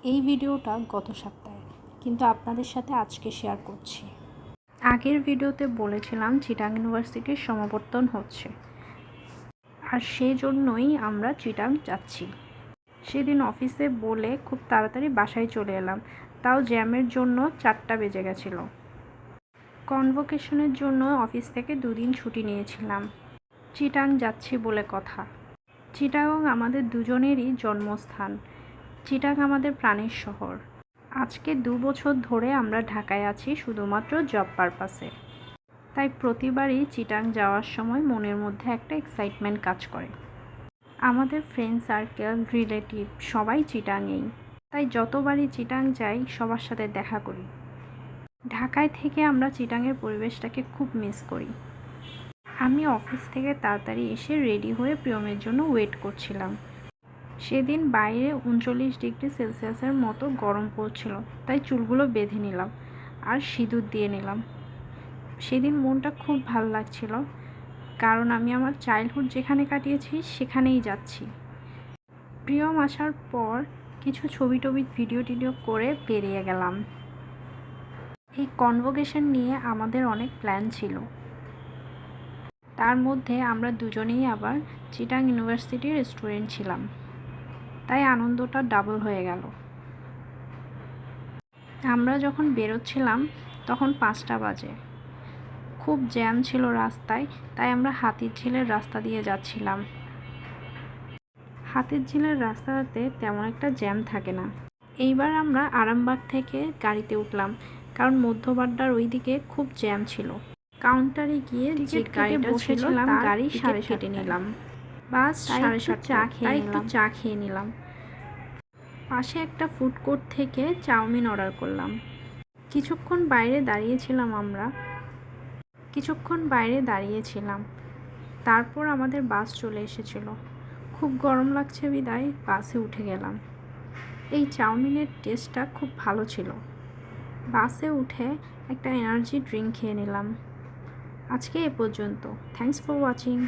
এই ভিডিওটা গত সপ্তাহে, কিন্তু আপনাদের সাথে আজকে শেয়ার করছি। আগের ভিডিওতে বলেছিলাম চিটাং ইউনিভার্সিটির সমাবর্তন হচ্ছে, আর সেই জন্যই আমরা চিটাং যাচ্ছি। সেদিন অফিসে বলে খুব তাড়াতাড়ি বাসায় চলে এলাম, তাও জ্যামের জন্য 4টা বেজে গেছিলো। কনভোকেশনের জন্য অফিস থেকে 2 দিন ছুটি নিয়েছিলাম। চিটাং যাচ্ছি বলে কথা। চিটাগং আমাদের দুজনেরই জন্মস্থান। চিটাং আমাদের প্রাণের শহর। আজকে 2 বছর ধরে আমরা ঢাকায় আছি শুধুমাত্র জব পারপাসে। তাই প্রতিবারই চিটাং যাওয়ার সময় মনের মধ্যে একটা এক্সাইটমেন্ট কাজ করে। আমাদের ফ্রেন্ড সার্কেল, রিলেটিভ সবাই চিটাংয়েই, তাই যতবারই চিটাং যাই সবার সাথে দেখা করি। ঢাকায় থেকে আমরা চিটাংয়ের পরিবেশটাকে খুব মিস করি। আমি অফিস থেকে তাড়াতাড়ি এসে রেডি হয়ে প্রিয়মের জন্য ওয়েট করছিলাম। সেদিন বাইরে 39 ডিগ্রি সেলসিয়াসের মতো গরম পড়ছিল, তাই চুলগুলো বেঁধে নিলাম আর সিঁদুর দিয়ে নিলাম। সেদিন মনটা খুব ভালো লাগছিল, কারণ আমি আমার চাইল্ডহুড যেখানে কাটিয়েছি সেখানেই যাচ্ছি। প্রিয়ম আসার পর কিছু ছবি ভিডিও করে বেরিয়ে গেলাম। এই কনভোকেশন নিয়ে আমাদের অনেক প্ল্যান ছিল, তার মধ্যে আমরা দুজনেই আবার চিটাং ইউনিভার্সিটির স্টুডেন্ট ছিলাম, তাই আনন্দটা ডাবল হয়ে গেল। আমরা যখন বেরোচ্ছিলাম তখন 5টা বাজে। খুব জ্যাম ছিল রাস্তায়, তাই আমরা হাতিরঝিলের রাস্তা দিয়ে যাচ্ছিলাম। হাতিরঝিলের রাস্তাতে তেমন একটা জ্যাম থাকে না। এইবার আমরা আরামবাগ থেকে গাড়িতে উঠলাম, কারণ মধ্যবাড্ডার ওইদিকে খুব জ্যাম ছিল। কাউন্টারে গিয়ে যে গাড়িটা বসেছিলাম গাড়ি 7:30 কেটে নিলাম। বাস 7:30 চা খেয়ে নিলাম। পাশে একটা ফুড কোর্ট থেকে চাউমিন অর্ডার করলাম। কিছুক্ষণ বাইরে দাঁড়িয়েছিলাম। তারপর আমাদের বাস চলে এসেছিল। খুব গরম লাগছে বিদায় বাসে উঠে গেলাম। এই চাউমিনের টেস্টটা খুব ভালো ছিল। বাসে উঠে একটা এনার্জি ড্রিঙ্ক খেয়ে নিলাম। আজকে এ পর্যন্ত। Thanks for watching.